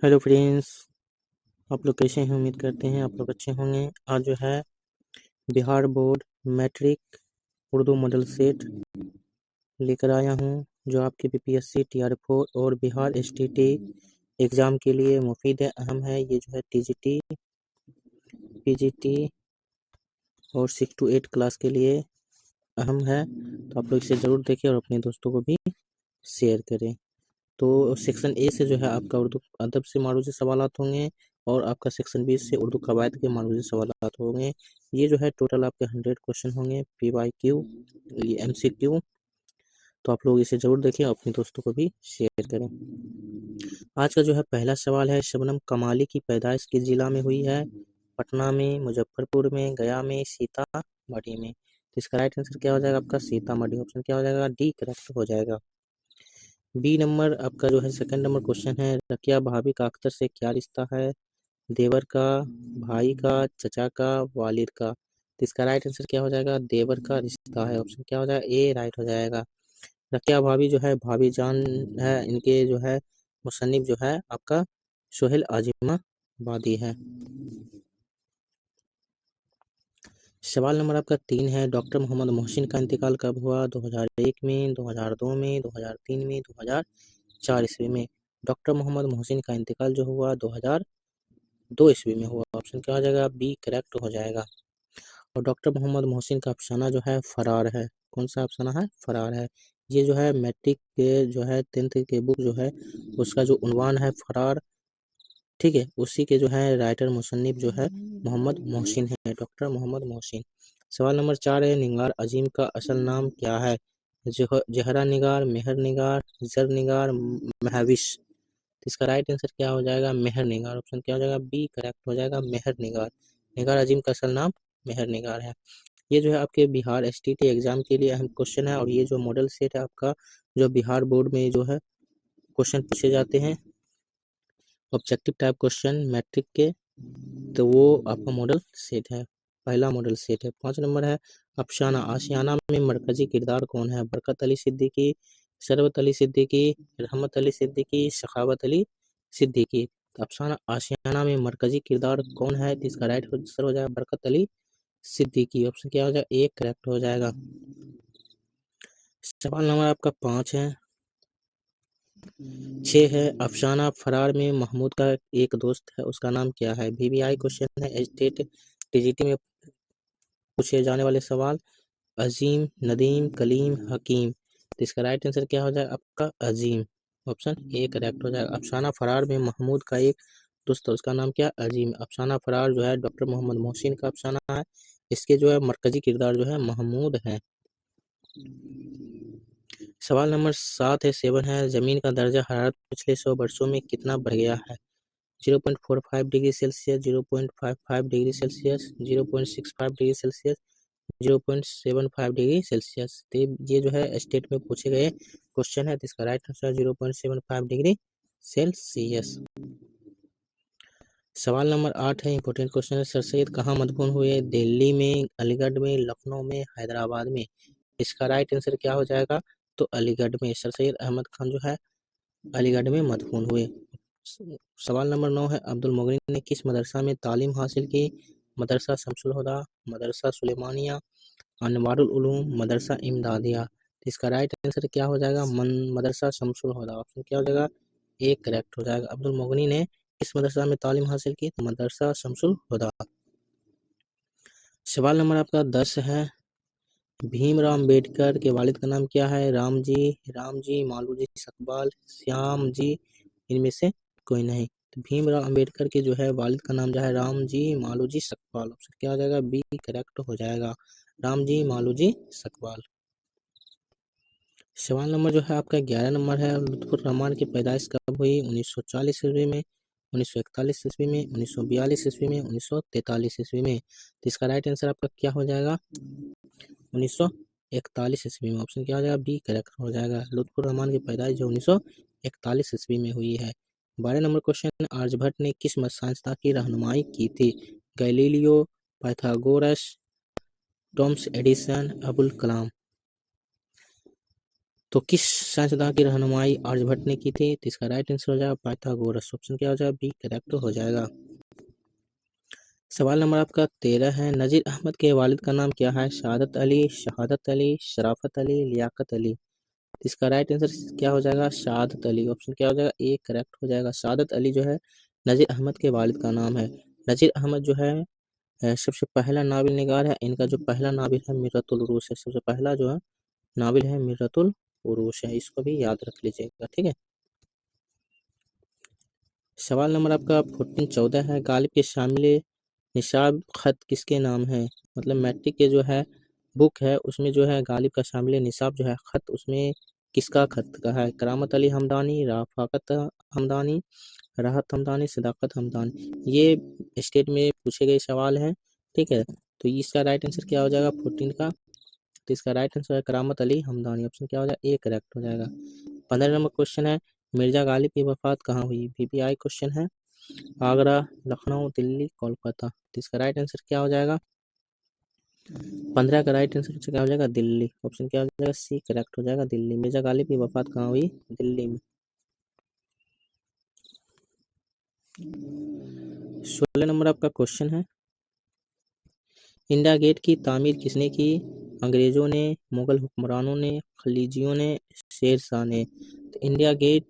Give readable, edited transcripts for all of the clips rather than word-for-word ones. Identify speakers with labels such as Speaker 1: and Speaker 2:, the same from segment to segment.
Speaker 1: Hello friends, आप लोग कैसे हैं? उम्मीद करते हैं आप लोग अच्छे होंगे। आज जो है Bihar board matric Urdu model set लेकर आया हूं, जो आपके बीपीएससी टीआर4 और बिहार एसटीटी एग्ज़ाम के लिए मुफीद है, अहम है। ये जो है टीजीटी, पीजीटी और 6 to 8 क्लास के लिए अहम है, तो आप लोग इसे ज़रूर देखें और अपने दोस्तों को भी शेयर करें। तो सेक्शन ए से जो है आपका उर्दू अदब से मारूजी सवालात होंगे और आपका सेक्शन बी से उर्दू कवायद के मारूजी सवालात होंगे। ये जो है टोटल आपके 100 क्वेश्चन होंगे, पीवाईक्यू, ये एमसीक्यू। तो आप लोग इसे ज़रूर देखें और अपने दोस्तों को भी शेयर करें। आज का जो है पहला सवाल है, शबनम कमाली की पैदाइश किस जिला में हुई है? पटना में, मुजफ्फरपुर में, गया में, सीतामढ़ी में। तो इसका राइट आंसर क्या हो जाएगा आपका? सीतामढ़ी। ऑप्शन क्या हो जाएगा? डी करेक्ट हो जाएगा। बी नंबर आपका जो है सेकंड नंबर क्वेश्चन है, रकिया भाभी का अख्तर से क्या रिश्ता है? देवर का, भाई का, चचा का, वालिद का। तो इसका राइट आंसर क्या हो जाएगा? देवर का रिश्ता है। ऑप्शन क्या हो जाएगा? ए राइट हो जाएगा। रकिया भाभी जो है भाभी जान है, इनके जो है मुसन्निफ जो है आपका सोहेल आजिमाबादी है। सवाल नंबर आपका 3 है, डॉक्टर मोहम्मद मोहसिन का इंतकाल कब हुआ? 2001 में, 2002 में, 2003 में, 2004 ईस्वी में। डॉक्टर मोहम्मद मोहसिन का इंतकाल जो हुआ 2002 ईस्वी में हुआ। ऑप्शन क्या हो जाएगा? बी करेक्ट हो जाएगा। और डॉक्टर मोहम्मद मोहसिन का अफसाना जो है फरार है। कौन सा अफसाना है? फरार है। ये जो है मैट्रिक के जो है 10th के बुक जो है उसका जो उन्वान है फरार, ठीक है, उसी के जो है राइटर मुसन्निफ जो है मोहम्मद मोहसिन है, डॉक्टर मोहम्मद मोहसिन। सवाल नंबर 4 है, निगार अजीम का असल नाम क्या है? जहरा निगार, मेहर निगार, जर निगार, महविश। इसका राइट आंसर क्या हो जाएगा? मेहर निगार। ऑप्शन क्या हो जाएगा? बी करेक्ट हो जाएगा, मेहर निगार। निगार अजीम का असल नाम मेहर निगार है। ये जो है आपके बिहार एसटीटी एग्जाम के लिए अहम क्वेश्चन है, और ये जो मॉडल सेट है आपका, जो बिहार बोर्ड में जो है क्वेश्चन पूछे जाते हैं ऑब्जेक्टिव टाइप क्वेश्चन मैट्रिक के, तो वो आपका मॉडल सेट है, पहला मॉडल सेट है। 5 नंबर है, अफसाना आशियाना में मरकजी किरदार कौन है? बरकत अली सिद्दीकी, शरबत अली सिद्दीकी, रहमत अली सिद्दीकी, सखावत अली सिद्दीकी। तो अफसाना आशियाना में मरकजी किरदार कौन है? तो इसका राइट आंसर हो जाएगा बरकत अली सिद्दीकी। ऑप्शन क्या हो जाएगा? ए करेक्ट हो जाएगा। सवाल नंबर आपका 5 है। 6 है, अफसाना फरार में महमूद का एक दोस्त है, उसका नाम क्या है? वीवीआई क्वेश्चन है, स्टेट टीजीटी में पूछे जाने वाले सवाल। अजीम, नदीम, कलीम, हकीम। तो इसका राइट आंसर क्या हो जाएगा आपका? अजीम। ऑप्शन ए करेक्ट हो जाएगा। अफसाना फरार में महमूद का एक दोस्त है, उसका नाम क्या? अजीम। अफसाना फरार जो है डॉक्टर मोहम्मद मोहसिन का अफसाना है, इसके जो है मरकजी किरदार जो है महमूद है। सवाल नंबर 7 है, 7 है, जमीन का दर्जा हरारत पिछले 100 वर्षों में कितना बढ़ गया है? 0.45 degree Celsius, 0.55 degree Celsius, 0.65 degree Celsius, 0.75 degree Celsius. तो ये जो है स्टेट में पूछे गए क्वेश्चन है, तो इसका राइट आंसर 0.75 डिग्री सेल्सियस। सवाल नंबर 8 है, इंपॉर्टेंट क्वेश्चन है, सर सैयद कहाँ मदफून हुए? दिल्ली में, अलीगढ़ में, लखनऊ में, हैदराबाद में। इसका राइट आंसर क्या हो जाएगा? तो अलीगढ़ में। सर सैयद अहमद खान जो है अलीगढ़ में मदफून हुए। सवाल नंबर 9 है, अब्दुल मुगनी ने किस मदरसा में तालीम हासिल की? मदरसा शमसुल हुदा, मदरसा सुलेमानिया, अनवारुल उलूम, मदरसा इमदादिया। तो इसका राइट आंसर क्या हो जाएगा? मदरसा शमसुल हुदा। ऑप्शन क्या हो जाएगा? ए करेक्ट हो जाएगा। अब्दुल मुगनी ने किस मदरसा में तालीम हासिल की? तो मदरसा शमसुल हुदा। सवाल नंबर आपका 10 है, भीमराव अम्बेडकर के वालिद का नाम क्या है? रामजी, मालूजी सकपाल, श्याम जी, इनमें से कोई नहीं। तो भीमराव अम्बेडकर के जो है वालिद का नाम जो है रामजी मालूजी सकपाल। ऑप्शन क्या हो जाएगा? बी करेक्ट हो जाएगा, रामजी मालूजी सकपाल। सवाल नंबर जो है आपका 11 नंबर है, लुत्फुर रहमान की पैदाइश कब हुई? 1940 ईस्वी में, 1941 ईस्वी में, 1942 ईस्वी में, 1943 ईस्वी में। तो इसका राइट आंसर आपका क्या हो जाएगा? 1941 ईस्वी में। ऑप्शन क्या हो जाएगा? बी करेक्ट हो जाएगा। लुत्फुर रहमान की पैदाइश जो 1941 ईस्वी में हुई है। 12 नंबर क्वेश्चन, आर्यभट्ट ने किस साइंसदान की रहनुमाई की थी? Galileo, Pythagoras, Thomas Edison, Abul Kalam. तो किस साइंसदान की रहनुमाई आर्यभट्ट ने की थी? तो इसका राइट आंसर हो जाएगा पाइथागोरस। ऑप्शन क्या हो जाएगा? बी करेक्ट हो जाएगा। सवाल नंबर आपका 13 है। नजीर अहमद के वालिद का नाम क्या है? शहादत अली, शहादत अली, शराफत अली, लियाकत अली। इसका राइट आंसर क्या हो जाएगा? शहादत अली। ऑप्शन क्या हो जाएगा? ए करेक्ट हो जाएगा। शहादत अली जो है नजीर अहमद के वालिद का नाम है। नजीर अहमद जो है सबसे पहला नावल निगार है। इनका जो पहला नावल है मिर्रतुल उरूस है। सबसे पहला जो है नावल है मिर्रतुल उरूस है। इसको भी याद रख लीजिएगा, ठीक है। सवाल नंबर आपका 14 है। गालिब के शामिल निसाब खत किसके नाम है? मतलब मैट्रिक के जो है बुक है उसमें जो है गालिब का शामिल निसाब जो है खत उसमें किसका खत का है? करामत अली हमदानी, रफ़ाकत हमदानी, राहत हमदानी, सदाकत हमदानी। ये स्टेट में पूछे गए सवाल हैं, ठीक है। तो इसका राइट आंसर क्या हो जाएगा 14 का? तो इसका राइट आंसर है करामत अली हमदानी। ऑप्शन क्या हो जाएगा? ए करेक्ट हो जाएगा। 15 नंबर क्वेश्चन है। मिर्जा गालिब की वफात कहाँ हुई? बीबीआई क्वेश्चन है। आगरा, लखनऊ, दिल्ली, कोलकाता। तो इसका राइट आंसर क्या हो जाएगा? 15 का राइट आंसर क्या हो जाएगा? दिल्ली। ऑप्शन क्या हो जाएगा? सी करेक्ट हो जाएगा, दिल्ली। मिर्जा गालिब की वफात कहाँ हुई? दिल्ली में। 16 नंबर आपका क्वेश्चन है। इंडिया गेट की तामीर किसने की? अंग्रेजों ने, मुगल हुक्मरानों ने, खलीजियों ने, शेर शाह ने। तो इंडिया गेट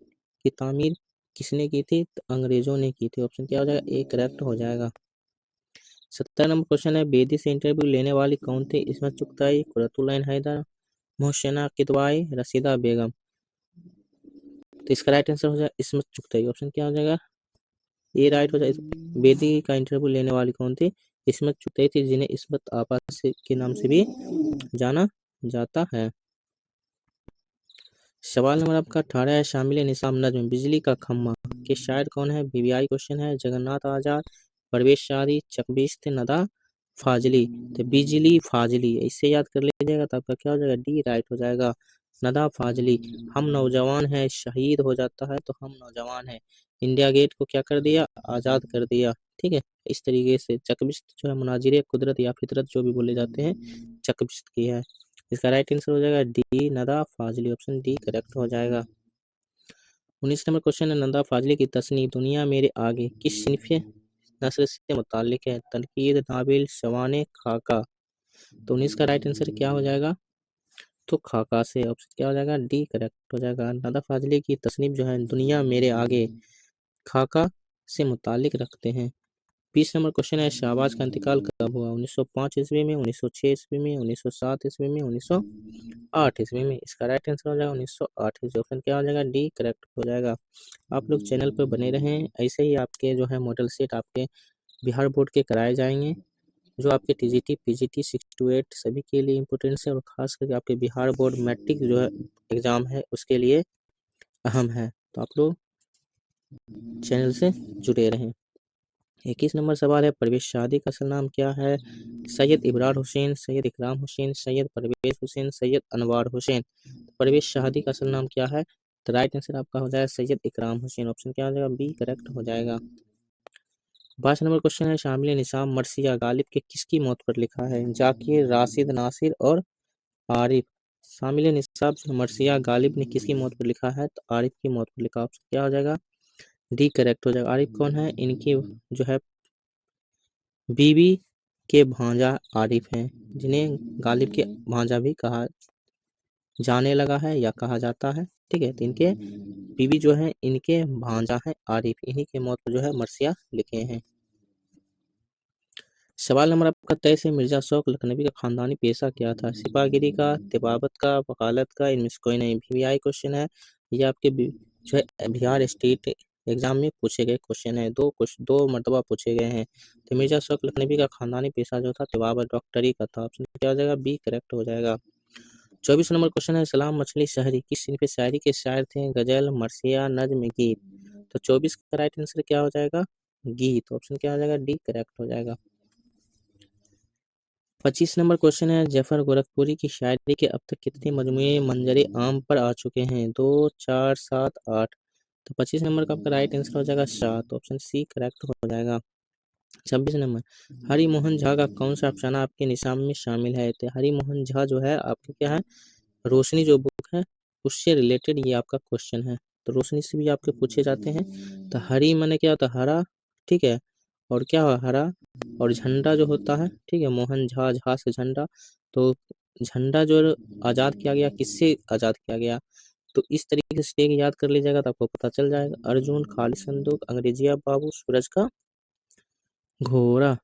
Speaker 1: की तामीर किसने की थी? तो अंग्रेजों ने की थी। ऑप्शन क्या हो जाएगा? ए करेक्ट हो जाएगा। 17 नंबर क्वेश्चन है। बेदी से इंटरव्यू लेने वाली कौन थी? इसमत चुगताई, कुरतुल्लाह हैदर, मोहसिना किदवाई, रसीदा बेगम। तो इसका राइट आंसर हो जाएगा इसमत चुगताई। ऑप्शन क्या हो जाएगा? ये राइट हो जाएगा। बेदी का इंटरव्यू लेने वाली कौन थी? इसमत चुगताई थी, जिन्हें इसमत आपा के नाम से भी जाना जाता है। सवाल नंबर आपका 18 है। शामिल निसाम नज्म बिजली का खम्मा के शायर कौन है? बीबीआई क्वेश्चन है। जगन्नाथ आजाद, परवेश शादी, चकबिश्त नदा फाजली। तो बिजली फाजली इससे याद कर लीजिएगा। तो आपका क्या हो जाएगा? डी राइट हो जाएगा। नदा फाजली। हम नौजवान हैं, शहीद हो जाता है तो हम नौजवान हैं। इंडिया गेट को क्या कर दिया? आज़ाद कर दिया, ठीक है। इस तरीके से चकबिश्त जो है मुनाजिर कुदरत या फितरत जो भी बोले जाते हैं, चकबिश्त की है। इसका राइट आंसर हो जाएगा D Nida Fazli. Option D correct हो जाएगा। 19 नंबर क्वेश्चन है। नदा फाजली की तसनीफ दुनिया मेरे आगे किस सिनफ नस्ल से मुताल्लिक है? तनकीद, नाबिल, शवाने, खाका। तो 19 का राइट आंसर क्या हो जाएगा? तो खाका से। ऑप्शन क्या हो जाएगा? डी करेक्ट हो जाएगा। नदा फाजली की तसनीफ जो है दुनिया मेरे आगे खाका से मुताल्लिक रखते हैं। 20 नंबर क्वेश्चन है। शहबाज का इंतकाल कब हुआ? 1905 ईस्वी में, 1906 ईस्वी में, 1907 ईस्वी में, 1908 ईस्वी में। इसका राइट आंसर हो जाएगा 1908 ईस्वी। ऑप्शन क्या हो जाएगा? डी करेक्ट हो जाएगा। आप लोग चैनल पर बने रहें, ऐसे ही आपके जो है मॉडल सेट आपके बिहार बोर्ड के कराए जाएंगे, जो आपके टीजीटी पीजीटी 6 to 8 सभी के लिए इम्पोर्टेंट है, और खास करके आपके बिहार बोर्ड मैट्रिक जो है एग्जाम है उसके लिए अहम है। तो आप लोग चैनल से जुड़े रहें। 21 नंबर सवाल है। परवेज शादी का असल नाम क्या है? सैयद इबरार हुसैन, सैयद इकराम हुसैन, सैयद परवेज हुसैन, सैयद अनवार हुसैन। परवेज शादी का असल नाम क्या है? तो राइट आंसर आपका हो जाएगा सैयद इकराम हुसैन। ऑप्शन क्या हो जाएगा? बी करेक्ट हो जाएगा। 22 नंबर क्वेश्चन है। शामिल निसाम मरसिया गालिब के किसकी मौत पर लिखा है? जाकिर, राशिद, नासिर और आरिफ। शामिल निसाब मरसिया गालिब ने किसकी मौत पर लिखा है? तो आरिफ की मौत पर लिखा। ऑप्शन क्या हो जाएगा? डी करेक्ट हो जाएगा। आरिफ कौन है? इनकी जो है बीवी के भांजा आरिफ हैं, जिन्हें गालिब के भांजा भी कहा जाने लगा है या कहा जाता है, ठीक है। तो इनके बीवी जो है इनके भांजा है आरिफ, इन्हीं के मौत पर जो है मरसिया लिखे हैं। सवाल नंबर आपका 23 है। मिर्जा शौक लखनवी का खानदानी पेशा क्या था? सिपाहीगिरी का, तिबावत का, वकालत का, इनमें से कोई नहीं। बीबीआई क्वेश्चन है। ये आपके जो है बिहार स्टेट एग्जाम में पूछे गए क्वेश्चन है। दो मरतबा पूछे गए हैं। तो मिर्जा शौक लखनवी का खानदानी पेशा जो था तिबावत डॉक्टरी का था। ऑप्शन क्या हो जाएगा? बी करेक्ट हो जाएगा। 24 नंबर क्वेश्चन है। सलाम मछली शहरी किस सिनफ शायरी के शायर थे? गजल, मरसिया, नज्म, गीत। तो 24 का राइट आंसर क्या हो जाएगा? गीत। ऑप्शन क्या हो जाएगा? डी करेक्ट हो जाएगा। 25 नंबर क्वेश्चन है। जफर गोरखपुरी की शायरी के अब तक कितने मजमूए मंजर आम पर आ चुके हैं? 2, 4, 7, 8। तो 25 नंबर का आपका राइट आंसर हो जाएगा 7। ऑप्शन सी करेक्ट हो जाएगा। 26 नंबर। हरि मोहन झा का कौन सा अफसाना आपके निशान में शामिल है? तो हरि मोहन झा जो है आपके क्या है रोशनी जो बुक है उससे रिलेटेड ये आपका क्वेश्चन है। तो रोशनी से भी आपके पूछे जाते हैं। तो हरी माने क्या होता है, हरा, ठीक है, और क्या हुआ हरा, और झंडा जो होता है, ठीक है, मोहन झा, झा से झंडा, तो झंडा जो आज़ाद किया गया, किससे आज़ाद किया गया, तो इस तरीके से एक याद कर लीजिएगा तो आपको पता चल जाएगा। अर्जुन, खाली संदूक, अंग्रेजिया बाबू, सूरज का घोड़ा।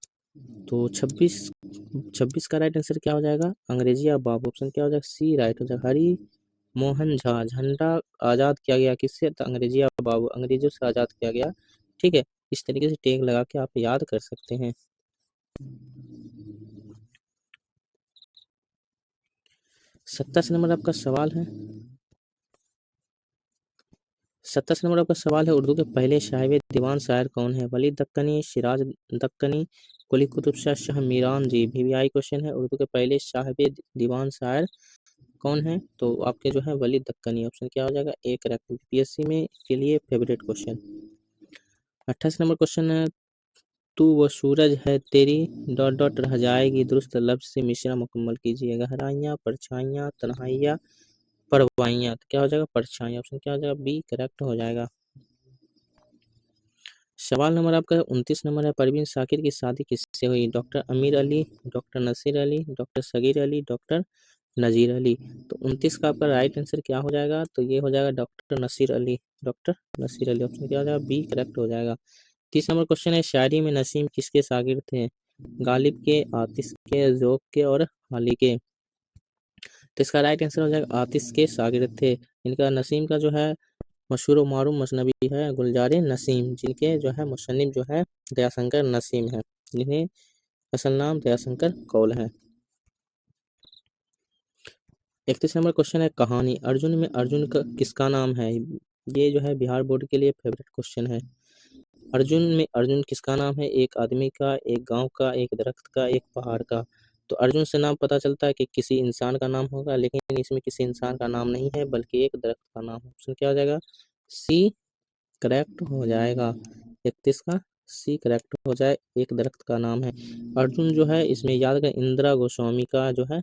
Speaker 1: तो 26 का राइट आंसर क्या हो जाएगा, अंग्रेजिया बाबू। ऑप्शन क्या हो जाएगा, सी राइट हो जाएगा। हरी मोहन झा, झंडा आज़ाद किया गया किससे, तो अंग्रेजिया बाबू, अंग्रेजों से आज़ाद किया गया, ठीक है। इस तरीके से टेग लगा के आप याद कर सकते हैं। 27 नंबर आपका सवाल है। 27 नंबर आपका सवाल है, उर्दू के पहले साहिब दीवान शायर कौन है, वली दक्कनी, सिराज दक्कनी, कुली कुतुब शाह, शाह मीरान जी। VVI क्वेश्चन है, उर्दू के पहले साहिब दीवान शायर कौन है, तो आपके जो है वली दक्कनी। ऑप्शन क्या हो जाएगा, ए करेक्ट। PSC में के लिए फेवरेट क्वेश्चन। 28 नंबर क्वेश्चन है, तू वो सूरज है तेरी डॉट डॉट रह जाएगी दुरुस्त लफ्ज से मिश्रा मुकम्मल कीजिए, गहराइयाँ, परछाइयाँ, तन्हाइयाँ, परवाइयाँ। तो क्या हो जाएगा, परछाइयाँ। ऑप्शन क्या हो जाएगा, बी करेक्ट हो जाएगा। सवाल नंबर आपका 29 नंबर है, परवीन शाकिर की शादी किससे हुई, doctor Amir Ali, doctor Naseer Ali, doctor Sagir Ali, doctor Nazir Ali. तो 29 का आपका राइट आंसर क्या हो जाएगा, तो ये हो जाएगा doctor Naseer Ali, doctor Naseer Ali. Option क्या हो जाएगा, बी करेक्ट हो जाएगा। 30 नंबर क्वेश्चन है, शायरी में नसीम किसके शागिर्द थे, गालिब के, आतिश के, ज़ौक़ के और हाली के। तो इसका राइट आंसर हो जाएगा आतिश के शागिर्द थे। इनका नसीम का जो है मशहूर व मारूफ मसनवी है गुलजार नसीम, जिनके जो है मुसन्निफ जो है दयाशंकर नसीम है, जिन्हें असल नाम दयाशंकर कौल है। 31 नंबर क्वेश्चन है, कहानी अर्जुन में अर्जुन का किसका नाम है, ये जो है बिहार बोर्ड के लिए फेवरेट क्वेश्चन है। अर्जुन में अर्जुन किसका नाम है, एक आदमी का, एक गांव का, एक दरख्त का, एक पहाड़ का। तो अर्जुन से नाम पता चलता है कि किसी इंसान का नाम होगा, लेकिन इसमें किसी इंसान का नाम नहीं है बल्कि एक दरख्त का नाम है। ऑप्शन क्या हो जाएगा, सी करेक्ट हो जाएगा। 31 का सी करेक्ट हो जाए, एक दरख्त का नाम है। अर्जुन जो है इसमें याद कर, इंदिरा गोस्वामी का जो है,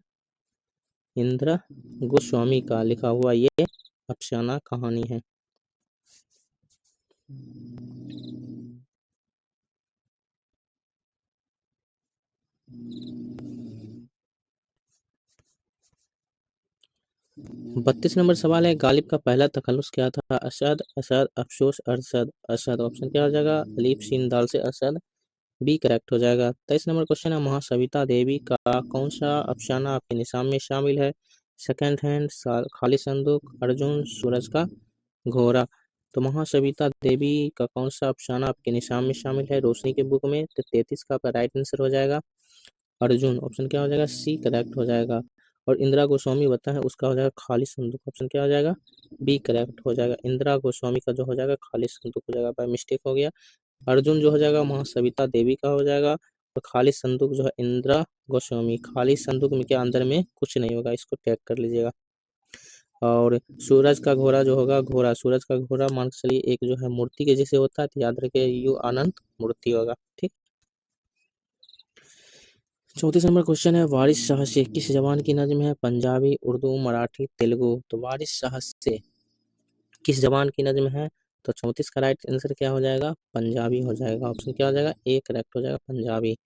Speaker 1: इंदिरा गोस्वामी का लिखा हुआ ये अफसाना कहानी है। बत्तीस नंबर सवाल है, गालिब का पहला तखल्लुस क्या था, असद, असद, अफसोस, अरसद, असद। ऑप्शन क्या हो जाएगा, अलीफ सीन दाल से असद, बी करेक्ट हो जाएगा। 23 नंबर क्वेश्चन है, महासविता देवी का कौन सा अफसाना आपके निशान में शामिल है, सेकंड हैंड, खाली संदूक, अर्जुन, सूरज का घोड़ा। तो महासविता देवी का कौन सा अफसाना आपके निशान में शामिल है रोशनी के बुक में, तो 33 का आपका राइट आंसर हो जाएगा अर्जुन। ऑप्शन क्या हो जाएगा, सी करेक्ट हो जाएगा। और इंदिरा गोस्वामी बता है उसका हो जाएगा खाली संदूक। ऑप्शन क्या हो जाएगा, बी करेक्ट हो जाएगा। इंदिरा गोस्वामी का जो हो जाएगा खाली संदूक हो जाएगा, बाय मिस्टेक हो गया। अर्जुन जो हो जाएगा महासविता देवी का हो जाएगा, और खाली संदूक जो है इंदिरा गोस्वामी। खाली संदूक में क्या अंदर में कुछ नहीं होगा, इसको टैग कर लीजिएगा। और सूरज का घोड़ा जो होगा, घोड़ा, सूरज का घोड़ा मान के चलिए एक जो है मूर्ति के जैसे होता है, तो याद रखिए यू अनंत मूर्ति होगा, ठीक। 34 नंबर क्वेश्चन है, वारिस शाह से किस जबान की नज्म है, पंजाबी, उर्दू, मराठी, तेलुगु। तो वारिस शाह से किस जबान की नज्म है, तो 34 का राइट आंसर क्या हो जाएगा, पंजाबी हो जाएगा। ऑप्शन क्या हो जाएगा, ए करेक्ट हो जाएगा, पंजाबी।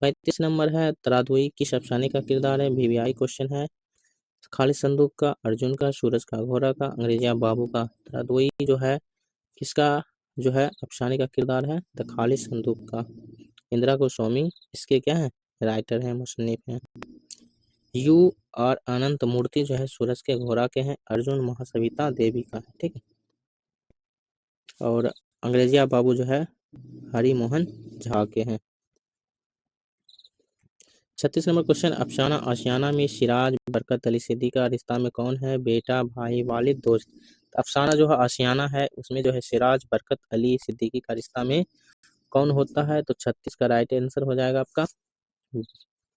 Speaker 1: 35 नंबर है, तरादुई किस अफसाने का किरदार है, VVI क्वेश्चन है। खालिद संदूक का, अर्जुन का, सूरज का घोड़ा का, अंग्रेजिया बाबू का। तरादुई जो है किसका जो है अफसाने का किरदार है, द खालिद संदूक का। इंदिरा गोस्वामी इसके क्या है, राइटर हैं, मुसन्निफ हैं। यू और अनंत मूर्ति जो है सूरज के घोड़ा के हैं, अर्जुन महासविता देवी का है, ठीक है। और अंग्रेजिया बाबू जो है हरि मोहन झा के हैं। 36 नंबर क्वेश्चन, अफसाना आशियाना में सिराज बरकत अली सिद्दीकी का रिश्ता में कौन है, बेटा, भाई, वालिद, दोस्त। अफसाना जो है आशियाना है उसमें जो है सिराज बरकत अली सिद्दीकी का रिश्ता में कौन होता है, तो 36 का राइट आंसर हो जाएगा आपका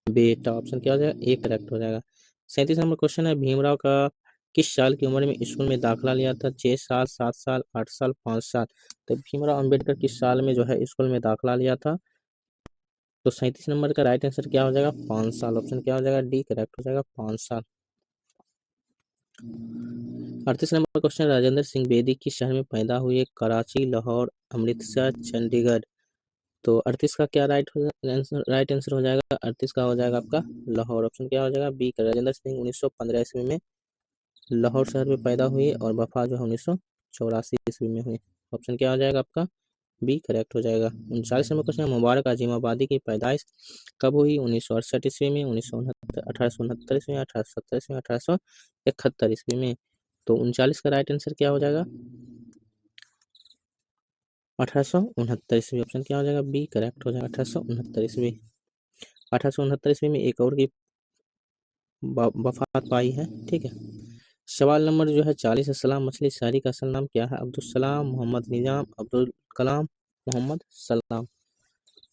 Speaker 1: बेटा। ऑप्शन क्या हो जाएगा, ए करेक्ट हो जाएगा। 37 नंबर क्वेश्चन है, भीमराव का किस साल की उम्र में स्कूल में दाखिला लिया था, 6 साल, 7 साल, 8 साल, 5 साल। तो भीमराव अंबेडकर किस साल में जो है स्कूल में दाखिला लिया था, तो 37 नंबर का राइट आंसर क्या हो जाएगा, 5 साल। ऑप्शन क्या हो जाएगा, डी करेक्ट हो जाएगा, 5 साल। 38 नंबर क्वेश्चन, राजेंद्र सिंह बेदी किस शहर में पैदा हुए? कराची, लाहौर, अमृतसर, चंडीगढ़। तो 38 का क्या राइट आंसर हो जाएगा? 38 का हो जाएगा आपका लाहौर। ऑप्शन क्या हो जाएगा? बी का। राजेंद्र सिंह 1915 ईस्वी में लाहौर शहर में पैदा हुए और वफात जो है 1984 ईस्वी में हुई। ऑप्शन क्या हो जाएगा आपका? बी करेक्ट हो जाएगा। 39 नंबर क्वेश्चन, मुबारक आजिम आबादी की पैदाइश कब हुई? 1968 ईस्वी में, 1969, 1869 ईस्वी में, 1870 ईस्वी में, 1871 ईस्वी में। तो 39 का राइट आंसर क्या हो जाएगा? 1869 ईस्वी। ऑप्शन क्या हो जाएगा? बी करेक्ट हो जाएगा, 1869 ईस्वी। 1869 ईस्वी में एक और की वफात पाई है। ठीक है। सवाल नंबर जो है 40 है, सलाम मछली शायरी का असल नाम क्या है? अब्दुल सलाम, मोहम्मद निजाम, अब्दुल कलाम, मोहम्मद सलाम।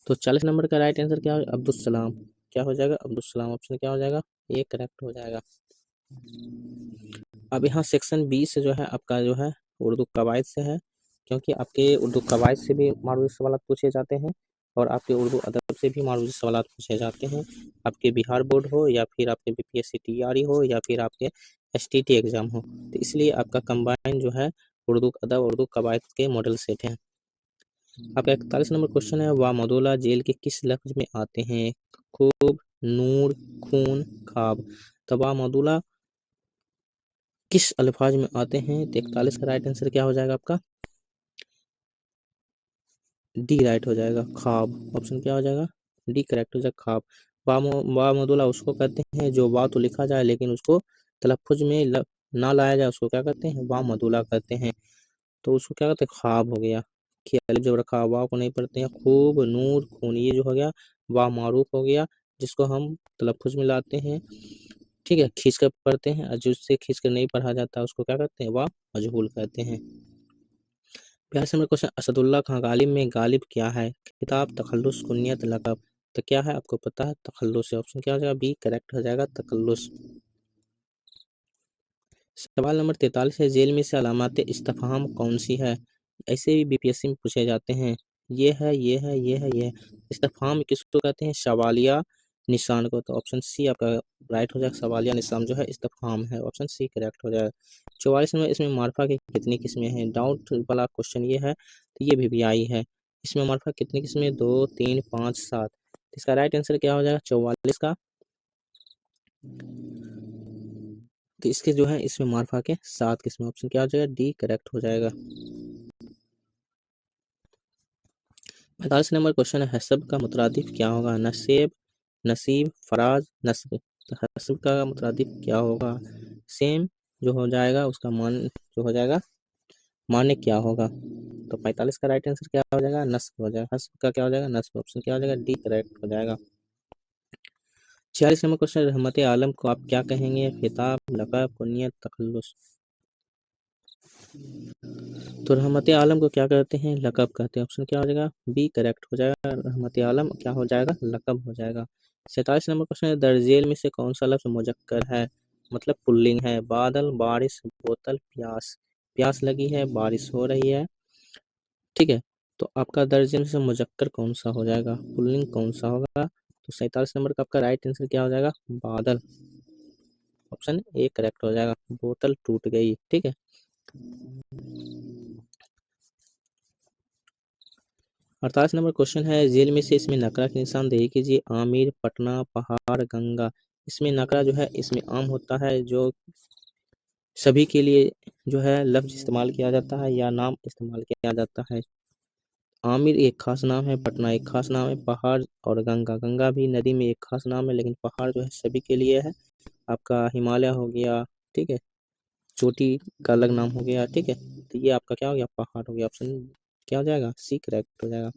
Speaker 1: तो 40 नंबर का राइट आंसर क्या हो? अब्दुल सलाम। क्या हो जाएगा? अब्दुल सलाम। ऑप्शन क्या हो जाएगा? ये करेक्ट हो जाएगा। अब यहाँ सेक्शन 20 से जो है आपका जो है उर्दू कवायद से है, क्योंकि आपके उर्दू कवायद से भी मारूफी सवाल पूछे जाते हैं और आपके उर्दू अदब से भी मारूफी सवाल पूछे जाते हैं। आपके बिहार बोर्ड हो या फिर आपके बीपीएससी टीआरई हो या फिर आपके एसटीटी एग्जाम हो, तो इसलिए आपका कंबाइन जो है उर्दू अदब उर्दू कवायद के मॉडल सेट है। आपका 41 नंबर क्वेश्चन है, वामदुल्ला जेल के किस लफ्ज में आते हैं? खूब, नूर, खून, खाब। तो वामदुल्ला किस अल्फाज में आते हैं? तो 41 का राइट आंसर क्या हो जाएगा आपका? डी राइट हो जाएगा, खाब। ऑप्शन क्या हो जाएगा? डी करेक्ट हो जाएगा, खाब। वामदुल्ला उसको कहते हैं जो वाव तो लिखा जाए लेकिन उसको तलफ्फुज में ना लाया जाए, उसको क्या कहते हैं? वामदुल्ला कहते हैं। तो उसको क्या कहते हैं? ख्वाब हो गया कि अलिफ जब रखा वाव को नहीं पढ़ते हैं। खूब, नूर, खून, ये जो हो गया वाह मारूफ हो गया, जिसको हम तलफ्फुज में लाते हैं। ठीक है, खींच कर पढ़ते हैं, और जिससे खींच कर नहीं पढ़ा जाता उसको क्या कहते हैं? वाह मजहूल कहते हैं। 42 नंबर क्वेश्चन, असदुल्ला खां गालिब में गालिब क्या है? किताब, तखल्लुस, कुनियत, लक़ब। तो क्या है आपको पता है? तखल्लुस है। ऑप्शन क्या हो जाएगा? बी करेक्ट हो जाएगा, तखल्लुस। सवाल नंबर 43 है, जेल में से अलामत इस्तिफ़हाम कौन सी है? ऐसे भी बीपीएससी में पूछे जाते हैं। ये है, ये है, ये है, ये है। इस्तिफ़हाम किसको कहते हैं? सवालिया निशान को। तो ऑप्शन सी आपका राइट हो जाएगा, सवालिया निशान जो है इस्तिफ़हाम है। ऑप्शन सी करेक्ट हो जाएगा। 44 नंबर, इसमें मार्फा की कितनी किस्में हैं? डाउट वाला क्वेश्चन ये है, तो ये भी आई है। इसमें मार्फा कितनी किस्में? 2, 3, 5, 7। इसका राइट आंसर क्या हो जाएगा? 44 का। तो इसके जो है इसमें मार्फा के 7 किस्में। ऑप्शन क्या हो जाएगा? डी करेक्ट हो जाएगा। 45 नंबर क्वेश्चन है, हसब का मुतरादिफ क्या होगा? नसेब, नसीब, फराज, नस्ब। तो हसब का मुतरादिफ क्या होगा? सेम जो हो जाएगा उसका मान जो हो जाएगा माने क्या होगा? तो 45 का राइट आंसर क्या हो जाएगा? नस्ब हो जाएगा। हस्ब का क्या हो जाएगा? नस्ब। ऑप्शन क्या हो जाएगा? डी करेक्ट हो जाएगा। 46 नंबर क्वेश्चन, रहमत आलम को आप क्या कहेंगे? खिताब, लक़ब, कुनियत, तखल्लुस। तो रहमत आलम को क्या कहते हैं? लक़ब कहते हैं। ऑप्शन क्या हो जाएगा? बी करेक्ट हो जाएगा, रहमत आलम क्या हो जाएगा? लक़ब हो जाएगा। 47 नंबर क्वेश्चन है, दरजेल में से कौन सा लफ्ज़ मुज़क्कर है, मतलब पुल्लिंग है? बादल, बारिश, बोतल, प्यास। प्यास लगी है, बारिश हो रही है। ठीक है, तो आपका दर्जे में से मुज़क्कर कौन सा हो जाएगा? पुल्लिंग कौन सा होगा? तो 47 नंबर का आपका राइट आंसर क्या हो जाएगा? बादल। ऑप्शन ए करेक्ट हो जाएगा, बोतल टूट गई। ठीक है। 48 नंबर क्वेश्चन है, जेल में से इसमें नकरा की निशानदेही कीजिए। आमिर, पटना, पहाड़, गंगा। इसमें नकरा जो है इसमें आम होता है, जो सभी के लिए जो है लफ्ज इस्तेमाल किया जाता है या नाम इस्तेमाल किया जाता है। आमिर एक खास नाम है, पटना एक खास नाम है, पहाड़ और गंगा, गंगा भी नदी में एक खास नाम है, लेकिन पहाड़ जो है सभी के लिए है। आपका हिमालय हो गया, ठीक है, चोटी का अलग नाम हो गया। ठीक है, तो ये आपका क्या हो गया? पहाड़ हो गया। ऑप्शन क्या हो जाएगा? सी करेक्ट हो जाएगा।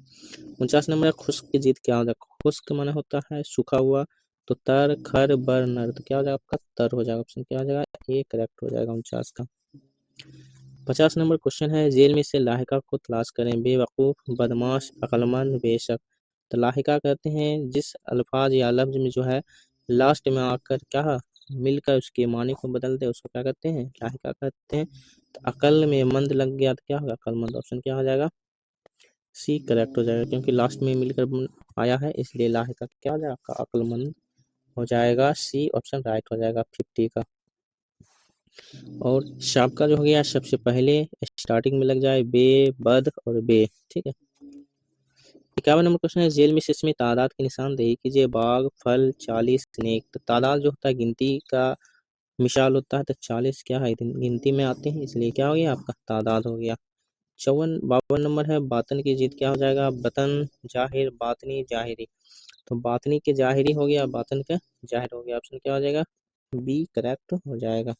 Speaker 1: 49 नंबर है, खुश्क की जीत क्या हो जाएगा? खुश्क माना होता है सूखा हुआ, तो तर, खर, बर, नर। तो क्या हो जाएगा आपका? तर हो जाएगा। ऑप्शन क्या हो जाएगा? ए करेक्ट हो जाएगा 49 का। 50 नंबर क्वेश्चन है, जेल में से लाहिका को तलाश करें। बेवकूफ़, बदमाश, अक्लमंद, बेशक। तो लाहिका कहते हैं जिस अल्फाज या लफ्ज में जो है लास्ट में आकर क्या मिलकर उसके मानी को बदल दे, उसको क्या कहते हैं? लाहिका कहते हैं। तो अकल में मंद लग गया तो क्या होगा? अकलमंद। ऑप्शन क्या हो जाएगा? सी करेक्ट हो जाएगा, क्योंकि लास्ट में मिलकर आया है इसलिए लाहिका क्या हो जाएगा? अकलमंद हो जाएगा। सी ऑप्शन राइट हो जाएगा 50 का। और शाबका जो हो गया सबसे पहले स्टार्टिंग में लग जाए बे, बद और बे। ठीक है। 51 नंबर क्वेश्चन है, जेल में इसमें तादाद की निशानदेही कीजिए। बाघ, फल, 40, स्नेक। तो तादाद जो होता है गिनती का मिसाल होता है, तो 40 क्या है गिनती में आते हैं, इसलिए क्या हो गया आपका तादाद हो गया। 52 नंबर है, बातन की जीत क्या हो जाएगा। बतन, जाहिर, बातनी, जाहिरी। तो बातनी के जाहिरी हो गया, बातन का जाहिर हो गया। ऑप्शन क्या हो जाएगा, बी करेक्ट हो जाएगा।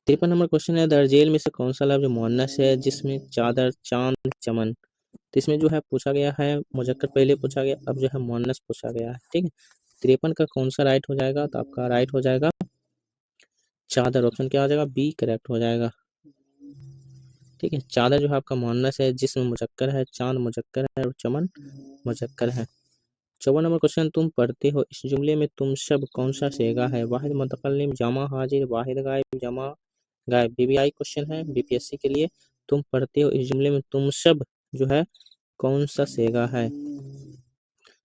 Speaker 1: 53 नंबर क्वेश्चन है, दर्जेल में से कौन सा लफ्ज मुअन्नस है जिसमें चादर, चांद, चमन। तो इसमें जो है पूछा गया है मुजक्कर पहले पूछा गया, अब जो है मुअन्नस पूछा गया है। ठीक है। 53 का कौन सा राइट हो जाएगा, तो आपका राइट हो जाएगा चादर। ऑप्शन क्या हो जाएगा, बी करेक्ट हो जाएगा। ठीक है। चादर जो है आपका मुअन्नस है, जिसमें मुजक्कर है, चांद मुजक्कर है और चमन मुजक्कर है। 54 नंबर क्वेश्चन, तुम पढ़ते हो इस जुमले में तुम सब कौन सा सेगा है। वाहिद मुतकल्लिम, जमा हाजिर, वाहिद गायब, जमा गायब। बीबीआई क्वेश्चन है बीपीएससी के लिए। तुम पढ़ते हो इस जुमले में तुम सब जो है कौन सा सेगा है।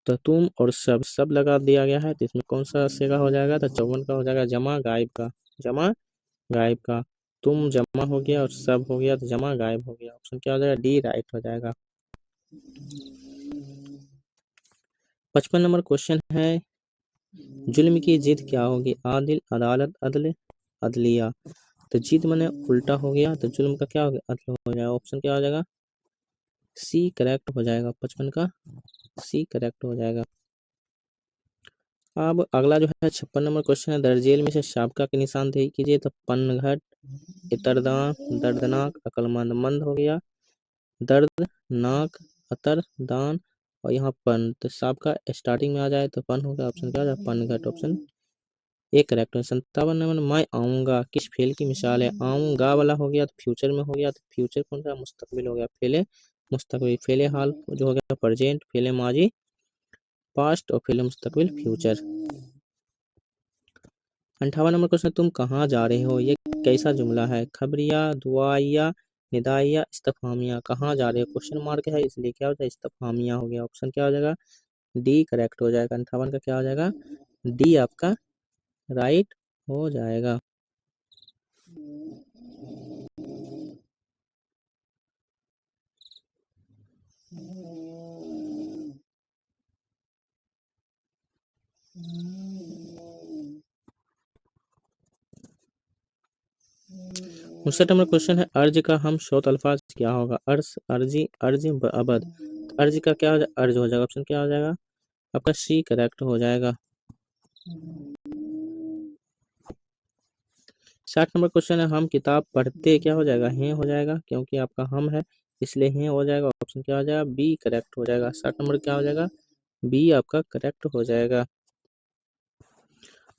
Speaker 1: तो तुम और सब सब लगा दिया गया है, तो इसमें कौन सा सेगा हो जाएगा, तो 54 का हो जाएगा जमा गायब का। जमा गायब का। तुम जमा हो गया और सब हो गया, तो जमा गायब हो गया। ऑप्शन क्या हो जाएगा, डी राइट हो जाएगा। 55 नंबर क्वेश्चन है, जुल्म की जिद क्या होगी। आदिल, अदालत, अदल, अदलिया। तो जिद मैंने उल्टा हो गया, तो जुल्म का क्या हो गया, अदल हो जाएगा। ऑप्शन क्या हो जाएगा, सी करेक्ट हो जाएगा। 55 का सी करेक्ट हो जाएगा। अब अगला जो है 56 नंबर क्वेश्चन है, दर्जेल में से शाबका की निशानदेही कीजिए। तो पनघट, इतरदान, दर्दनाक, अकलमंद। मंद हो गया, दर्द, नाक, अतर, दान और यहाँ पन। तो शाबका स्टार्टिंग में आ जाए तो पन होगा। ऑप्शन क्या हो जाएगा, पनघट। ऑप्शन ए करेक्ट है। 57 नंबर, मैं आऊंगा किस फेल की मिसाल है। आऊंगा वाला हो गया तो फ्यूचर में हो गया, तो फ्यूचर कौन सा, मुस्तकबिल हो गया। फेले मुस्तकबिल, फेले हाल जो हो गया प्रेजेंट, फेले माजी पास्ट और फेले मुस्तकबिल फ्यूचर। 58 नंबर क्वेश्चन, तुम कहाँ जा रहे हो, ये कैसा जुमला है। खबरिया, दुआया, निदाइया, इस्तफामिया। कहाँ जा रहे हो क्वेश्चन मार्क है, इसलिए क्या हो जाएगा, इस्तफामिया हो गया। ऑप्शन क्या हो जाएगा, डी करेक्ट हो जाएगा। 58 का क्या हो जाएगा, डी आपका राइट हो जाएगा। उनसठ नंबर क्वेश्चन है, अर्ज का हम शॉर्ट अल्फाज क्या होगा। अर्ज, अर्जी, अर्ज, अबद। तो अर्ज का क्या हो जाएगा, अर्ज हो जाएगा। ऑप्शन क्या हो जाएगा आपका, सी करेक्ट हो जाएगा। 60 नंबर क्वेश्चन है, हम किताब पढ़ते क्या हो जाएगा, हैं हो जाएगा, क्योंकि आपका हम है इसलिए हैं हो जाएगा। ऑप्शन क्या हो जाएगा, बी करेक्ट हो जाएगा। 60 नंबर क्या हो जाएगा, बी आपका करेक्ट हो जाएगा।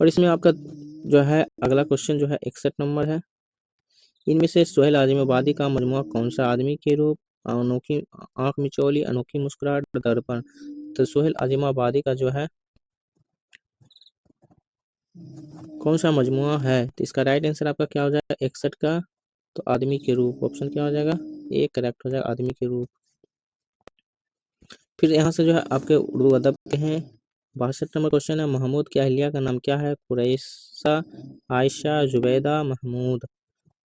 Speaker 1: और इसमें आपका जो है अगला क्वेश्चन जो है 61 नंबर है, इनमें से सोहेल आजमीबादी का मजमूआ कौन सा। आदमी के रूप, अनोखी आंख मिचौली, अनोखी मुस्कुराहट, दर्पण। तो सोहेल आजमाबादी का जो है कौन सा मजमुआ है, तो इसका राइट आंसर आपका क्या हो जाएगा 61 का, तो आदमी के रूप। ऑप्शन क्या हो जाएगा, ए करेक्ट हो जाएगा, आदमी के रूप। फिर यहाँ से जो है आपके उर्दू अदब के हैं। 62 नंबर क्वेश्चन है, महमूद की अहलिया का नाम क्या है। कुरैसा, आयशा, जुबैदा, महमूद,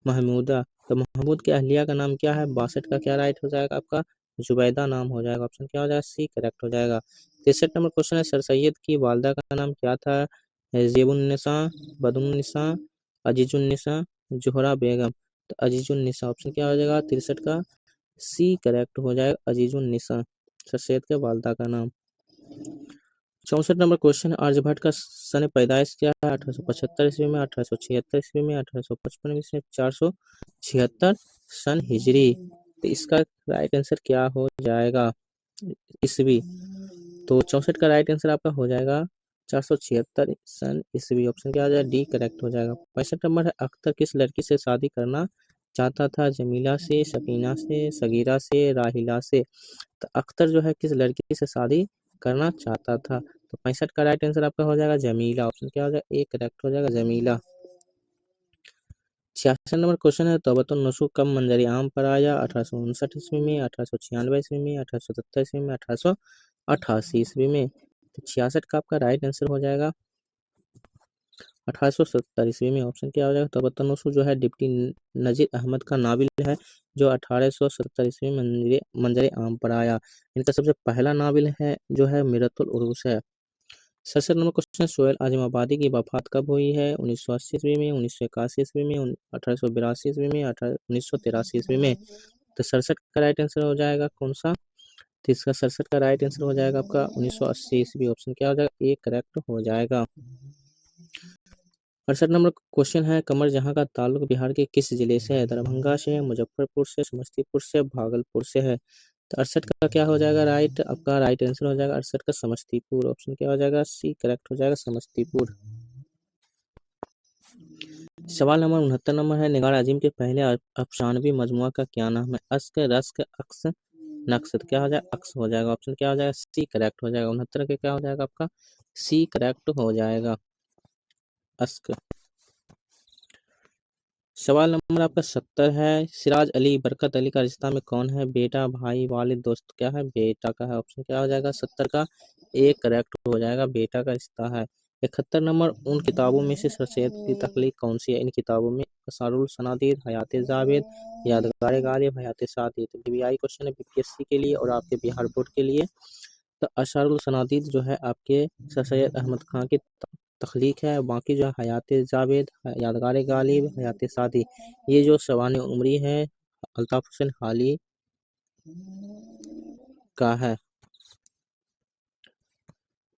Speaker 1: महमूदा। तो महमूद की अहलिया का नाम क्या है। 62 का क्या राइट हो जाएगा आपका, जुबैदा नाम हो जाएगा। ऑप्शन क्या हो जाएगा, सी करेक्ट हो जाएगा। 63 नंबर क्वेश्चन है, सर सैयद की वालदा का नाम क्या था। जेबुन्निसा, बदुन्निसा, अजीजुन्निसा, जोहरा बेगम। तो अजीजुन्निसा। ऑप्शन क्या हो जाएगा 63 का, सी करेक्ट हो जाएगा, अजीजुन्निसा सर सैयद के वालदा का नाम। 64 नंबर क्वेश्चन है, आर्यभट्ट का सन पैदाइश क्या है। 1875 ईस्वी में, 1876 ईस्वी में, 1855 ईस्वी में, 476 सन हिजरी। तो इसका राइट आंसर क्या हो जाएगा, ईस्वी। तो 64 का राइट आंसर आपका हो जाएगा 476 सन ईस्वी। ऑप्शन क्या हो जाएगा, डी करेक्ट हो जाएगा। 65 नंबर है, अख्तर किस लड़की से शादी करना चाहता था। जमीला से, सकीना से, सगीरा से, राहिला से। तो अख्तर जो है किस लड़की से शादी करना चाहता था। तो 65 का राइट आंसर आपका हो जाएगा जमीला। ऑप्शन क्या हो जाएगा, ए करेक्ट हो जाएगा, जमीला। 66 नंबर क्वेश्चन है, तौबतुन नसूह कब मंजर आम पर आया। 1859 ईस्वी में, 1896 ईस्वी में, 1877 ईस्वी में, 1888 ईस्वी में। तो 66 का आपका राइट आंसर हो जाएगा 1877 ईस्वी में। ऑप्शन क्या हो जाएगा? तबत्तुनुसु जो है डिप्टी नजीर अहमद का नावल है जो 1877 ईस्वी में मंजरे आम पर आया। इनका सबसे पहला नावल है जो है मिरतुल उरूस है। 67 नंबर क्वेश्चन, सोहेल आजम आबादी की वफात कब हुई है? 1980 ईस्वी में, 1981 ईस्वी में, 1882 ईस्वी में, 1983 ईस्वी में। तो 67 का राइट आंसर हो जाएगा कौन सा? तो इसका 67 का राइट आंसर हो जाएगा आपका 1980 ईस्वी। ऑप्शन क्या हो जाएगा? ए करेक्ट हो जाएगा। 68 नंबर क्वेश्चन है, कमर जहां का ताल्लुक बिहार के किस जिले से है? दरभंगा से, मुजफ्फरपुर से, समस्तीपुर से, भागलपुर से है। तो 68 का क्या हो जाएगा? राइट आपका राइट आंसर हो जाएगा 68 का समस्तीपुर। ऑप्शन क्या हो जाएगा? सी करेक्ट हो जाएगा समस्तीपुर। सवाल नंबर 69 नंबर है, निगार अजीम के पहले अफसानवी मजमुआ का क्या नाम है? अस्क, रस्क, अक्स, नक्स। तो क्या हो जाएगा? अक्स हो जाएगा। ऑप्शन क्या हो जाएगा? सी करेक्ट हो जाएगा। 69 के क्या हो जाएगा आपका? सी करेक्ट हो जाएगा, अस्क। सवाल नंबर आपका 70 है, सिराज अली बरकत अली का रिश्ता में कौन है? बेटा, भाई, वालिद, दोस्त। क्या है? बेटा का है। ऑप्शन क्या हो जाएगा? 70 का ए करेक्ट हो जाएगा, बेटा का रिश्ता है। 71 नंबर, उन किताबों में से सर की तख्लीक कौन सी है? इन किताबों में असारुल सनादीद, हयात जावेद, यादगार गालिब, हयात सादीद। बीबीआई क्वेश्चन है बीपीएससी के लिए और आपके बिहार बोर्ड के लिए। तो अशारुल सनादीद जो है आपके सर सैयद अहमद खान की तख्लीक है। बाकी जो है हयात जावेद, यादगार गालिब, हयात सादी, ये जो शवान उमरी है अल्ताफ हुसैन हाली का है।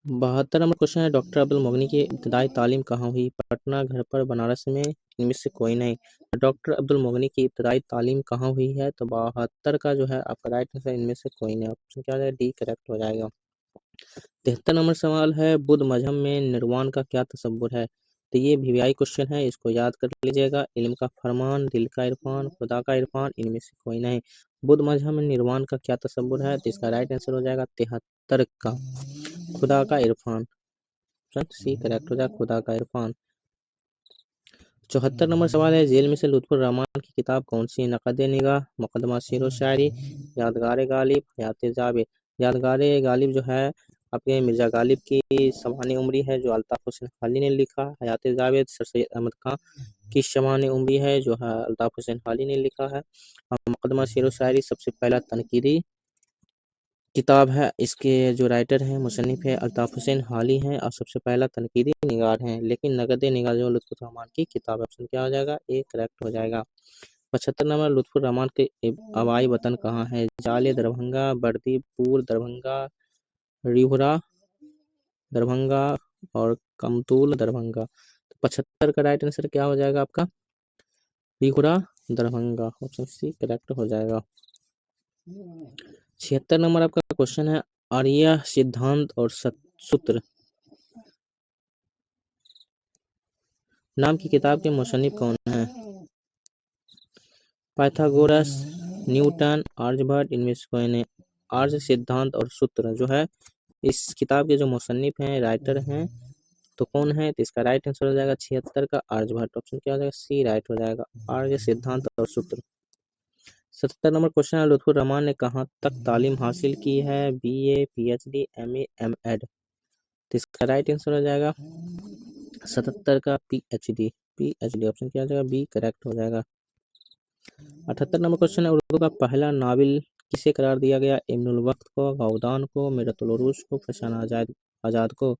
Speaker 1: 72 नंबर क्वेश्चन है, डॉक्टर अब्दुल मुगनी की इब्तदाई तालीम कहाँ हुई? पटना, घर पर, बनारस में, इनमें से कोई नहीं। डॉक्टर अब्दुल मुगनी की इब्तदाई तालीम कहाँ हुई है? तो 72 का जो है आपका राइट आंसर इनमें से कोई नहीं। ऑप्शन क्या हो जाएगा? डी करेक्ट हो जाएगा। 73 नंबर सवाल है, बुद्ध मजहब में निर्वाण का क्या तसव्वुर है? तो ये वीवीआई क्वेश्चन है, इसको याद कर लीजिएगा। इल्म का फरमान, दिल का इरफान, खुदा का इरफान, इनमें से कोई नहीं। बुद्ध मजहब में निर्वाण का क्या तसव्वुर है? तो इसका राइट आंसर हो जाएगा 73 का खुदा का इरफान। सी करेक्ट हो जाएगा, खुदा का इरफान। 74 नंबर सवाल है, जेल में से लुत्फुर रहमान की किताब कौन सी है? नक़द निगाह, मुक़द्दमा शेर व शायरी, यादगार गालिब, हयात जावेद। यादगार गालिब जो है आपके मिर्जा गालिब की शवान उमरी है जो अल्ताफ हुसैन हाली ने लिखा। हयात जावेद सर सैयद अहमद खां की शवान उमरी है जो है अल्ताफ हुसैन हाली ने लिखा है। और मुक़द्दमा शेर व शायरी सबसे पहला तनकीदी किताब है। इसके जो राइटर हैं मुसन्निफ है अल्ताफ हुसैन हाली हैं और सबसे पहला तनकीदी निगार हैं। लेकिन नगद निगार जो लुत्फुर रहमान की किताब है। ऑप्शन क्या हो जाएगा? ए करेक्ट हो जाएगा। 75 नंबर, लुत्फुर रहमान के आबाई वतन कहाँ है? जाले दरभंगा, बर्दीपुर दरभंगा, रिहुरा दरभंगा और कमतूल दरभंगा। तो 75 का राइट आंसर क्या हो जाएगा आपका? रिहुरा दरभंगा। ऑप्शन सी करेक्ट हो जाएगा। 76 नंबर आपका क्वेश्चन है, आर्य सिद्धांत और सूत्र नाम की किताब के मुसन्निफ कौन है? पाइथागोरस, न्यूटन, आर्यभट्ट, इनमें से कोई नहीं। आर्य सिद्धांत और सूत्र जो है इस किताब के जो मुसन्निफ हैं, राइटर हैं, तो कौन है? तो इसका राइट आंसर हो जाएगा 76 का आर्यभट्ट। ऑप्शन क्या हो जाएगा? सी राइट हो जाएगा, आर्य सिद्धांत और सूत्र। 77 नंबर क्वेश्चन है, लुत्फुर रहमान ने कहाँ तक तालीम हासिल की है? BA, PhD, MA, MEd. तो इसका राइट आंसर हो जाएगा 77 का पीएचडी। पीएचडी ऑप्शन क्या हो जाएगा? बी करेक्ट हो जाएगा। 78 नंबर क्वेश्चन है, उर्दू का पहला नावल किसे करार दिया गया? इब्नुल वक्त को, गौदान को, मिरतुल उरूस को, फरसान आजाद को।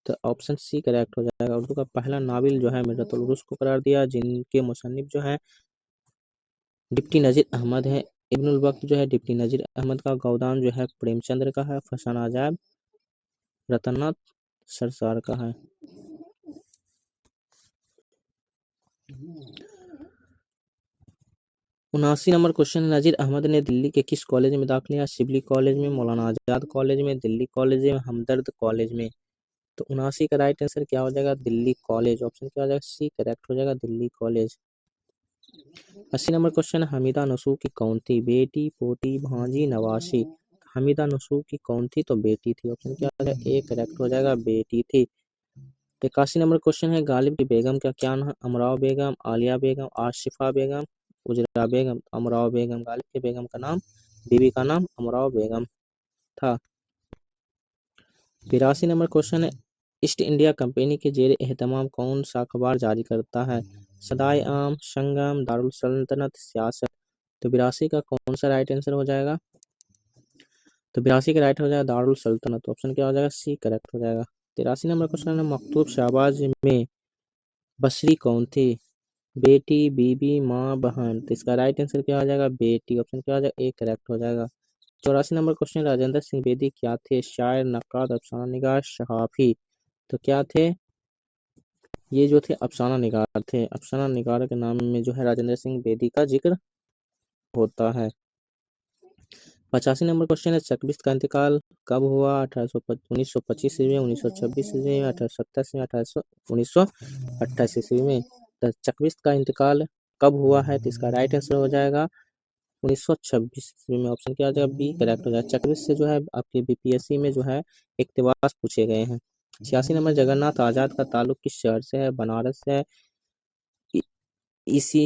Speaker 1: तो ऑप्शन सी करेक्ट हो जाएगा। उर्दू का पहला नावल जो है मिरतुल उरूस को करार दिया, जिनके मुसन्निफ जो है डिप्टी नजीर अहमद है। इब्नुल वक्त जो है डिप्टी नजीर अहमद का, गौदान जो है प्रेमचंद्र का है, फरसान आजाद रतननाथ सरसार का है। 79 नंबर क्वेश्चन, नजीर अहमद ने दिल्ली के किस कॉलेज में दाखिला लिया? शिबली कॉलेज में, मौलाना आजाद कॉलेज में, दिल्ली कॉलेज में, हमदर्द कॉलेज में। तो 79 का राइट आंसर क्या हो जाएगा? दिल्ली कॉलेज। ऑप्शन क्या हो जाएगा? सी करेक्ट हो जाएगा, Delhi college. 80 number question, Hamida Nasuh की कौन थी? बेटी, पोती, भांजी, नवासी। हमीदा नसूह की कौन थी? तो बेटी थी। ऑप्शन क्या हो जाएगा? ए करेक्ट हो जाएगा, बेटी थी। 81 नंबर क्वेश्चन है, गालिब की बेगम का क्या नाम है? अमराव बेगम, आलिया बेगम, आशिफा बेगम, उजरा बेगम। अमराव बेगम गालिब के बेगम का नाम, बीवी का नाम अमराव बेगम था। 82 नंबर क्वेश्चन है, ईस्ट इंडिया कंपनी के जेर एहतमाम कौन सा अखबार जारी करता है? सदाए आम, संगम, दारुल सल्तनत, सियासत। तो 82 का कौन सा राइट आंसर हो जाएगा? तो 82 का राइट हो जाएगा दारुल सल्तनत। ऑप्शन क्या हो जाएगा? सी करेक्ट हो जाएगा। 83 नंबर क्वेश्चन है, मकतूब शहबाज में बसरी कौन थी? बेटी, बीबी, माँ, बहन। तो इसका राइट आंसर क्या हो जाएगा? बेटी। ऑप्शन क्या हो जाएगा? ए करेक्ट हो जाएगा। 84 नंबर क्वेश्चन, राजेंद्र सिंह बेदी क्या थे? शायर, नक्काद, अफसाना निगार, सहाफी। तो क्या थे? ये जो थे अफसाना निगार थे। अफसाना निगार के नाम में जो है राजेंद्र सिंह बेदी का जिक्र होता है। 85 नंबर क्वेश्चन है, चकबिस्त का इंतकाल कब हुआ? 1925 ईस्वी में, 1926 ईस्वी में, 1827 में, 1928 ईस्वी में। तो चकबिस्त का इंतकाल कब हुआ है? तो इसका राइट आंसर हो जाएगा 1926 ईस्वी में। ऑप्शन क्या हो जाएगा? बी करेक्ट हो जाएगा। चकबिस्त से जो है आपके बीपीएससी में जो है इक्तिबास पूछे गए हैं। 86 नंबर, जगन्नाथ आजाद का ताल्लुक किस शहर से है? बनारस से, इसी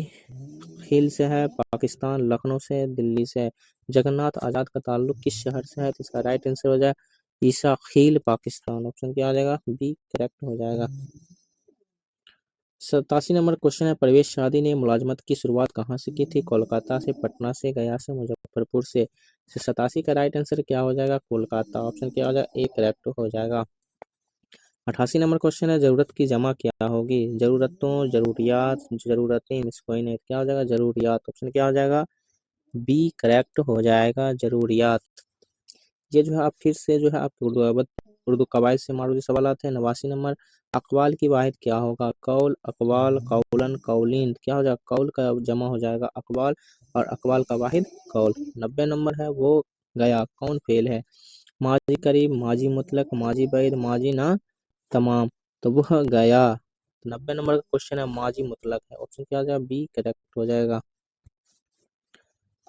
Speaker 1: हिल से है, पाकिस्तान, लखनऊ से, दिल्ली से। जगन्नाथ आजाद का ताल्लुक किस शहर से है? तो इसका राइट आंसर हो जाए ईसा खील, पाकिस्तान। ऑप्शन क्या हो जाएगा? बी करेक्ट हो जाएगा। 87 नंबर क्वेश्चन है, परवेश शादी ने मुलाजमत की शुरुआत कहाँ से की थी? कोलकाता से, पटना से, गया से, मुजफ्फरपुर से। 87 का राइट आंसर क्या हो जाएगा? कोलकाता। ऑप्शन क्या हो जाएगा? ए करेक्ट हो जाएगा। 88 नंबर क्वेश्चन है, जरूरत की जमा क्या होगी? जरूरतों, जरूरियात, जरूरतें, मिसकोइनेट। क्या हो जाएगा? जरूरियात। ऑप्शन क्या हो जाएगा? बी करेक्ट हो जाएगा, जरूरियात। ये जो है आप फिर से जो है आप उर्दू कवायद से मारूदी सवाल आते हैं। 89 नंबर, अकवाल की वाहिद क्या होगा? कौल, अकवाल, कौलन, कौलीन। क्या हो जाएगा? कौल का जमा हो जाएगा अकवाल, और अकवाल का वाहिद कौल। 90 नंबर है, वो गया कौन फेल है? माजी करीब, माजी मुतलक, माजी बैद, माजी ना तमाम। तो वह गया। 90 नंबर का क्वेश्चन है, माजी मुतलक है। ऑप्शन क्या हो जाएगा? बी करेक्ट हो जाएगा।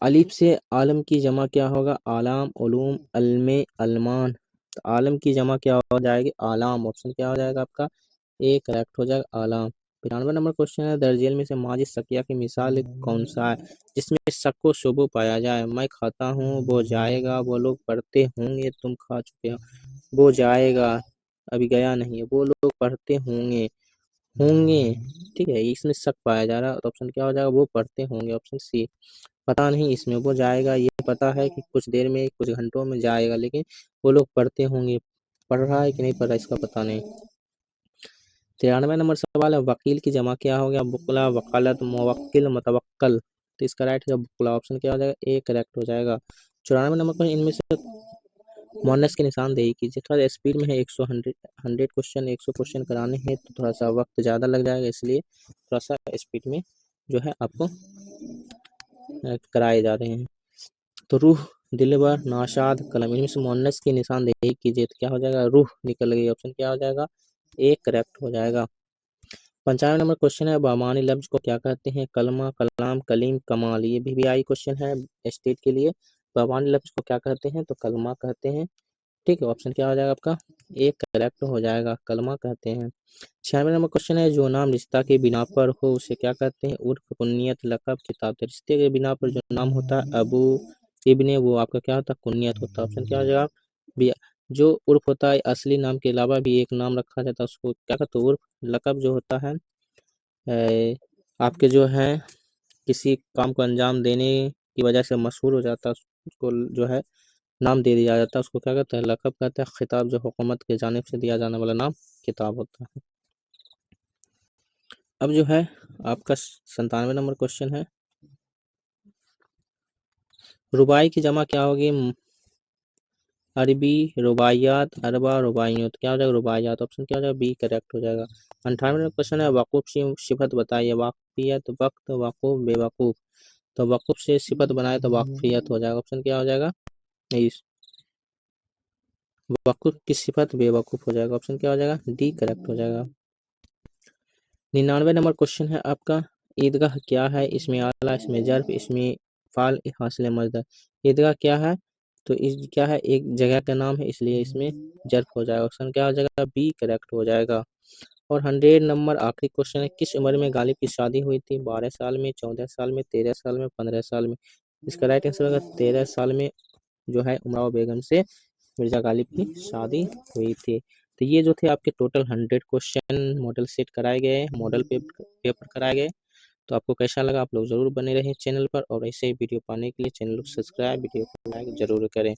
Speaker 1: अलिफ से आलम की जमा क्या होगा? आलाम, उलूम, अलमे, अलमान। तो आलम की जमा क्या हो जाएगी? आलाम। ऑप्शन क्या हो जाएगा आपका? ए करेक्ट हो जाएगा, आलाम। 92 नंबर क्वेश्चन है, दर्जेल में से माजी सकिया की मिसाल कौन सा है जिसमें शक व शुबह पाया जाए? मैं खाता हूँ, वो जाएगा, वो लोग पढ़ते होंगे, तुम खा चुके हो। वो जाएगा, अभी गया नहीं है, वो लोग पढ़ते होंगे, होंगे। ठीक है, इसमें शक पाया जा रहा है, तो ऑप्शन क्या हो जाएगा? वो पढ़ते होंगे। Option C. पता नहीं इसमें वो जाएगा, ये पता है कि कुछ देर में, कुछ घंटों में जाएगा, लेकिन वो लोग पढ़ते होंगे, पढ़ रहा है कि नहीं पढ़ रहा इसका पता नहीं। 93 नंबर सवाल है, वकील की जमा क्या हो गया? बुकला, वकालत, मुवक्किल, मुतवक्कल। तो इसका राइट है बुकला। ऑप्शन क्या हो जाएगा? ए करेक्ट हो जाएगा। 94 नंबर पर इनमें से मोनस की निशानदेही कीजिए। थोड़ा स्पीड में है, 100 क्वेश्चन, 100 क्वेश्चन कराने हैं तो थोड़ा सा वक्त ज़्यादा लग जाएगा, इसलिए थोड़ा सा स्पीड में जो है आपको कराए जा रहे हैं। तो रूह, दिलबर, नाशाद, कलम, इनमें से मोनस की निशानदेही कीजिए। तो क्या हो जाएगा? रूह निकल गई। ऑप्शन क्या हो जाएगा? ए करेक्ट हो जाएगा। 95 नंबर क्वेश्चन है, बामानी लफ्ज को क्या कहते हैं? कलमा, कलाम, कलीम, कमाल। ये वीवीआई क्वेश्चन है स्टेट के लिए। बामानी लफ्ज को क्या कहते हैं? तो कलमा कहते हैं। ठीक है, ऑप्शन क्या हो जाएगा आपका? ए करेक्ट हो जाएगा, कलमा कहते हैं। 96 नंबर क्वेश्चन है, जो नाम रिश्ता के बिना पर हो उसे क्या कहते हैं? उर्फ, कुन्नियत, लकब, खिताब। तो रिश्ते के बिना पर जो नाम होता है अबू, इब्ने, वो आपका क्या होता है? कुन्नियत होता है। ऑप्शन क्या हो जाएगा? बी। जो उर्फ होता है, असली नाम के अलावा भी एक नाम रखा जाता है, उसको क्या कहते हैं? उर्फ। लकब जो होता है आपके जो है किसी काम को अंजाम देने की वजह से मशहूर हो जाता है, उसको जो है नाम दे दिया जाता है, उसको क्या कहते हैं? लक़ब कहते हैं। खिताब जो हुकूमत की जानिब से दिया जाने वाला नाम खिताब होता है। अब जो है आपका 97 नंबर क्वेश्चन है, रुबाई की जमा क्या होगी? अरबी, रुबाइयात, अरबा, रुबाइयत। क्या हो जाएगा? रुबाइयात। ऑप्शन क्या हो जाएगा? बी करेक्ट हो जाएगा। 98 नंबर क्वेश्चन है, वकूफ की सिफत बताइए। वाकफियत, वक्त, वकूफ, बेवकूफ। तो वकूफ से सिफत बनाए तो वाकफियत हो जाएगा। ऑप्शन क्या हो जाएगा? इस वकूफ की सिफत बेवकूफ हो जाएगा। ऑप्शन क्या हो जाएगा? डी करेक्ट हो जाएगा। 99 नंबर क्वेश्चन है आपका, ईदगाह क्या है? इसमें आला, इसमें जर्फ, इसमें फाल, हासिल मजदर। ईदगाह क्या है? तो इस क्या है? एक जगह का नाम है, इसलिए इसमें जर्फ हो जाएगा। ऑप्शन क्या हो जाएगा? बी करेक्ट हो जाएगा। और 100 नंबर आखिरी क्वेश्चन है, किस उम्र में गालिब की शादी हुई थी? 12 साल में, 14 साल में, 13 साल में, 15 साल में। इसका राइट आंसर होगा 13 साल में जो है उमराव बेगम से मिर्जा गालिब की शादी हुई थी। तो ये जो थे आपके टोटल 100 क्वेश्चन मॉडल सेट कराए गए, मॉडल पेपर कराए गए। तो आपको कैसा लगा, आप लोग जरूर बने रहें चैनल पर, और ऐसे ही वीडियो पाने के लिए चैनल को सब्सक्राइब, वीडियो को लाइक जरूर करें।